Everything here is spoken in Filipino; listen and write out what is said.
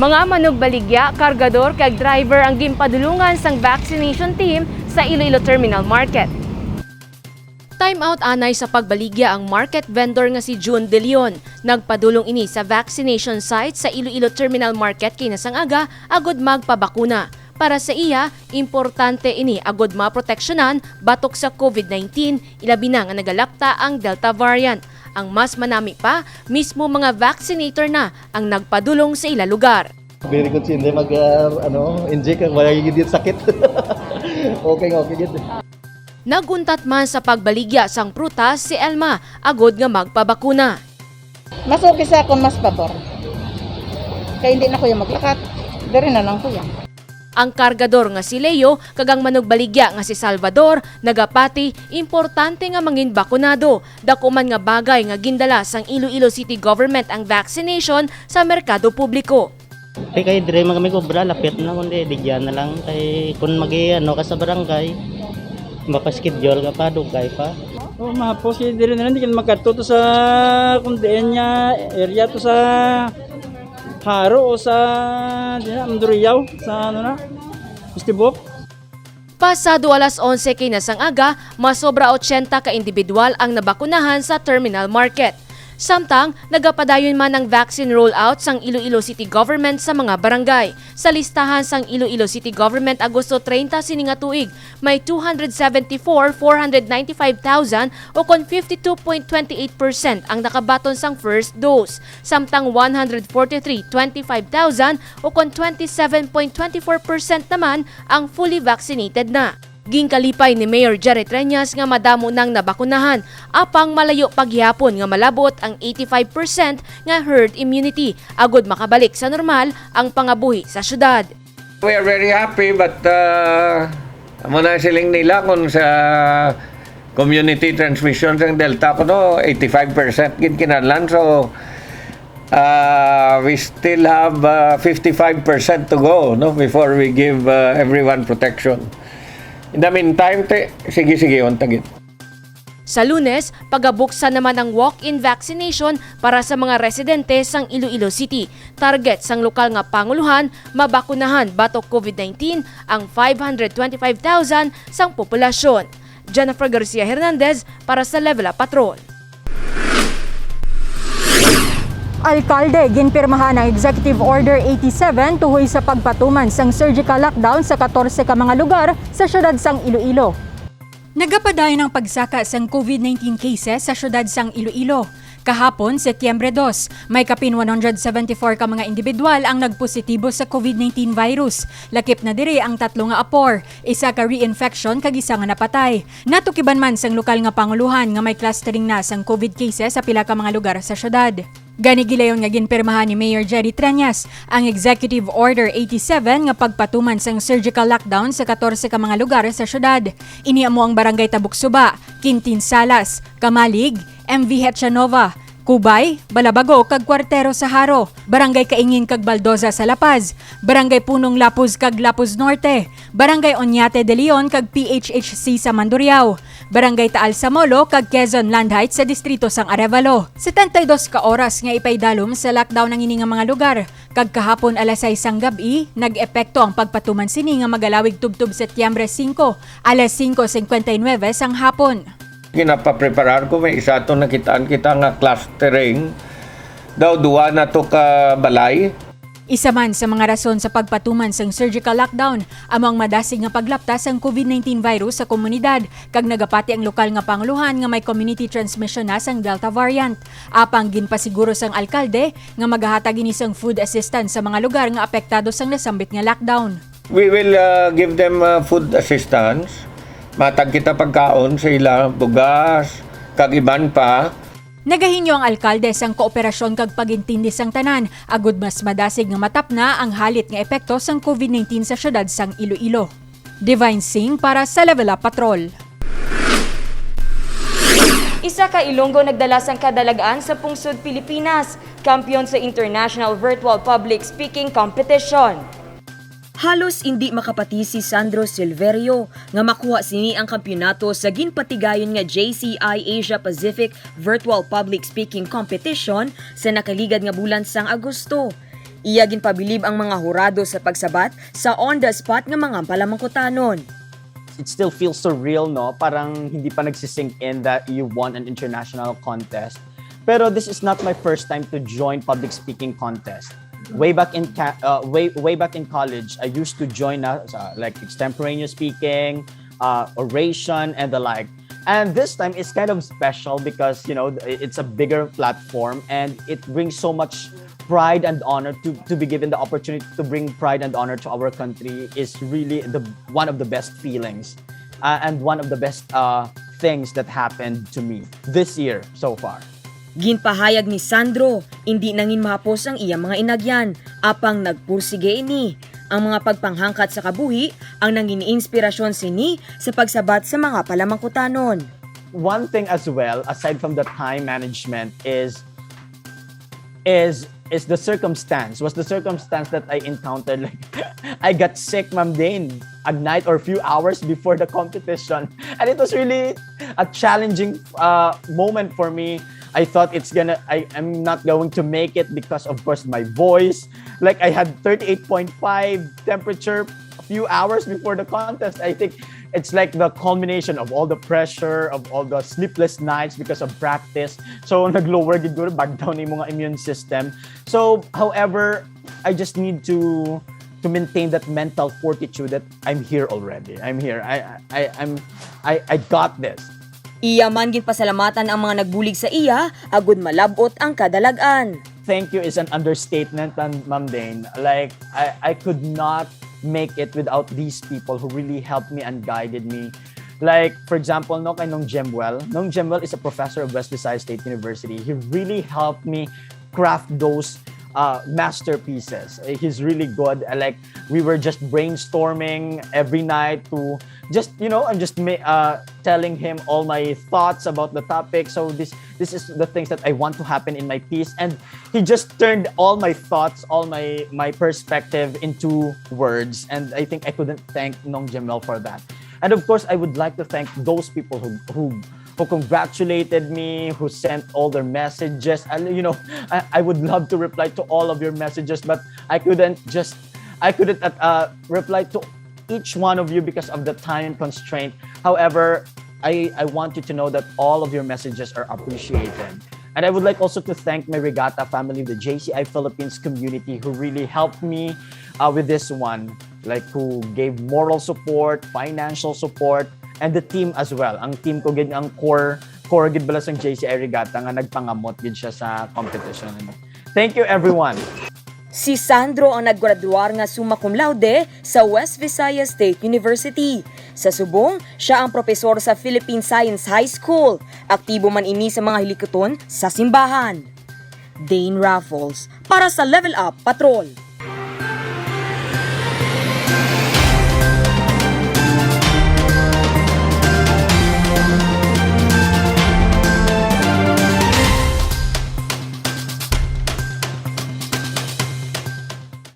Mga manugbaligya, kargador kag driver ang ginpadulungan sang vaccination team sa Iloilo Terminal Market. Time out anay sa pagbaligya ang market vendor nga si June De Leon. Nagpadulong ini sa vaccination site sa Iloilo Terminal Market kinasang aga agud magpabakuna. Para sa iya, importante ini agud maproteksyonan batok sa COVID-19, ilabi na nga nagalapta ang Delta variant. Ang mas manami pa, mismo mga vaccinator na ang nagpadulong sa ila lugar. Very good hindi inject ang magiging sakit. Okay gid. Naguntat man sa pagbaligya sang prutas si Elma, agud nga magpabakuna. Mas okay sa akong mas pabor. Kaya hindi na kuya maglakat. Dari na lang kuya. Ang kargador nga si Leo, kagang manugbaligya nga si Salvador, nagapati, importante nga mangin bakunado. Dako man nga bagay nga gindala sang Iloilo City Government ang vaccination sa merkado publiko. Kay dire man kami kobra lapit na kundi digyan na lang kay kun ka sa barangay mapa-schedule ka pa dugay pa. Oh, mapos kay dire na lang di kan makadto to sa kundian nya area to sa Haro o sa Mandurriaw sa Istibok. Pasado alas 11 kinasang aga, masobra 80 ka individual ang nabakunahan sa Terminal Market. Samtang, nagapadayon man ang vaccine rollout sang Iloilo City Government sa mga barangay. Sa listahan sang Iloilo City Government Agosto 30 sininga tuig, may 274,495,000 o kon 52.28% ang nakabaton sang first dose. Samtang 143,25,000 o kon 27.24% naman ang fully vaccinated na. Ginkalipay ni Mayor Jerry Treñas nga madamo nang nabakunahan, apang malayo paghihapon nga malabot ang 85% nga herd immunity, agud makabalik sa normal ang pangabuhi sa syudad. We are very happy but amo na siling nila kung sa community transmission ng Delta kuno 85% gid kinahanglan, so we still have 55% to go before we give everyone protection. In the meantime, sige, untagit. Sa Lunes, pagabuksan naman ang walk-in vaccination para sa mga residente sang Iloilo City. Target sang lokal nga panguluhan, mabakunahan batok COVID-19 ang 525,000 sang populasyon. Jennifer Garcia Hernandez para sa Level Up Patrol. Alkalde ginpirmahan ang Executive Order 87 tuhoy sa pagpatuman sang surgical lockdown sa 14 ka mga lugar sa syudad sang Iloilo. Nagapadayon ang pagsaka sang COVID-19 cases sa syudad sang Iloilo. Kahapon, Setyembre 2, may kapin 174 ka mga individual ang nagpositibo sa COVID-19 virus. Lakip na diri ang 3 nga apor, isa ka reinfection kag isa nga napatay. Natukiban man sang lokal nga panguluhan nga may clustering na sang COVID cases sa pila ka mga lugar sa syudad. Gani gilayon nga ginpirmahan ni Mayor Jerry Treñas ang Executive Order 87 nga pagpatuman sang surgical lockdown sa 14 ka mga lugar sa syudad. Iniamo ang Barangay Tabuksuba, Quintin Salas, Kamalig, MV Hetchanova, Kubay, Balabago kag Kwartero sa Haro, Barangay Kaingin kag Baldoza sa La Paz, Barangay Punong Lapuz kag Lapuz Norte, Barangay Oñate de Leon kag PHHC sa Mandurriaw, Barangay Taal sa Molo kag Quezon Land Heights sa distrito sang Arevalo. 72 ka oras nga ipaydalom sa lockdown ng ini nga mga lugar. Kag kahapon alas 6 sang gabi, nag-epekto ang pagpatuman sini nga magalawig tubtub Setyembre 5, alas 5:59 sang hapon. Ginapapreparar ko, may isa ito nakitaan kita nga clustering. Daw duwa na to ka balay. Isa man sa mga rason sa pagpatuman sang surgical lockdown, among madasig nga paglaptas ang COVID-19 virus sa komunidad, kag nagapati ang lokal nga panguluhan nga may community transmission na sang Delta variant. Apang ginpasiguro sang alkalde nga maghahatag ini sang food assistance sa mga lugar nga apektado sang nasambit nga lockdown. We will give them food assistance. Matag kita pagkaon sa ila, bugas, kag iban pa. Nagahinyo ang alkalde sang kooperasyon kag pagintindi sang tanan, agud mas madasig nga matapna ang halit nga epekto sang COVID-19 sa syudad sang Iloilo. Divine Singh para sa Level Up Patrol. Isa ka Ilonggo nagdala sang kadalagaan sa pungsod Pilipinas, kampiyon sa International Virtual Public Speaking Competition. Halos hindi makapati si Sandro Silverio nga makuha sini ang kampyonato sa ginpatigayon nga JCI Asia Pacific Virtual Public Speaking Competition sa nakaligad nga bulan sang Agosto. Iya ginpabilib ang mga hurado sa pagsabat sa on-the-spot nga mga palamangkutanon. It still feels surreal, no? Parang hindi pa nagsisink in that you won an international contest. Pero this is not my first time to join public speaking contest. Way back in college, I used to join like extemporaneous speaking, oration, and the like. And this time it's kind of special because it's a bigger platform and it brings so much pride and honor to be given the opportunity to bring pride and honor to our country is really one of the best feelings and one of the best things that happened to me this year so far. Ginpahayag ni Sandro, hindi nangin mahapos ang iyang mga inagyan, apang nagpursige ini. Ang mga pagpanghangkat sa kabuhi ang nangin inspirasyon sini sa pagsabat sa mga palamangkutanon. One thing as well, aside from the time management, is the circumstance. Was the circumstance that I encountered. Like, I got sick, Ma'am Dane, a night or a few hours before the competition. And it was really a challenging moment for me. I thought I'm not going to make it because, of course, my voice. Like, I had 38.5 temperature a few hours before the contest. I think it's like the culmination of all the pressure, of all the sleepless nights because of practice. So, nag-lower gid back down yung mga immune system. So, however, I just need to maintain that mental fortitude that I'm here already. I'm here. I got this. Iya man ginpasalamatan ang mga nagbulig sa iya, agud malabot ang kadalagan. Thank you is an understatement, Ma'am Dane. Like, I could not make it without these people who really helped me and guided me. Like, for example, kay Nong Jemwell. Nong Jemwell is a professor of West Visayas State University. He really helped me craft those masterpieces. He's really good. Like, we were just brainstorming every night to just, I'm just telling him all my thoughts about the topic. So this is the things that I want to happen in my piece. And he just turned all my thoughts, all my perspective into words. And I think I couldn't thank Nong Jemel for that. And of course, I would like to thank those people who congratulated me, who sent all their messages. I would love to reply to all of your messages, but I couldn't reply to each one of you because of the time constraint. However, I want you to know that all of your messages are appreciated. And I would like also to thank my Regatta family, the JCI Philippines community, who really helped me with this one, like who gave moral support, financial support, and the team as well. Ang team ko gid ang core gid bala sang JCI Regatta nga nagpangamot gid siya sa competition. Thank you everyone. Si Sandro ang naggraduar nga summa cum laude sa West Visayas State University. Sa subong, siya ang propesor sa Philippine Science High School. Aktibo man ini sa mga hilikoton sa simbahan. Dane Raffles para sa Level Up Patrol.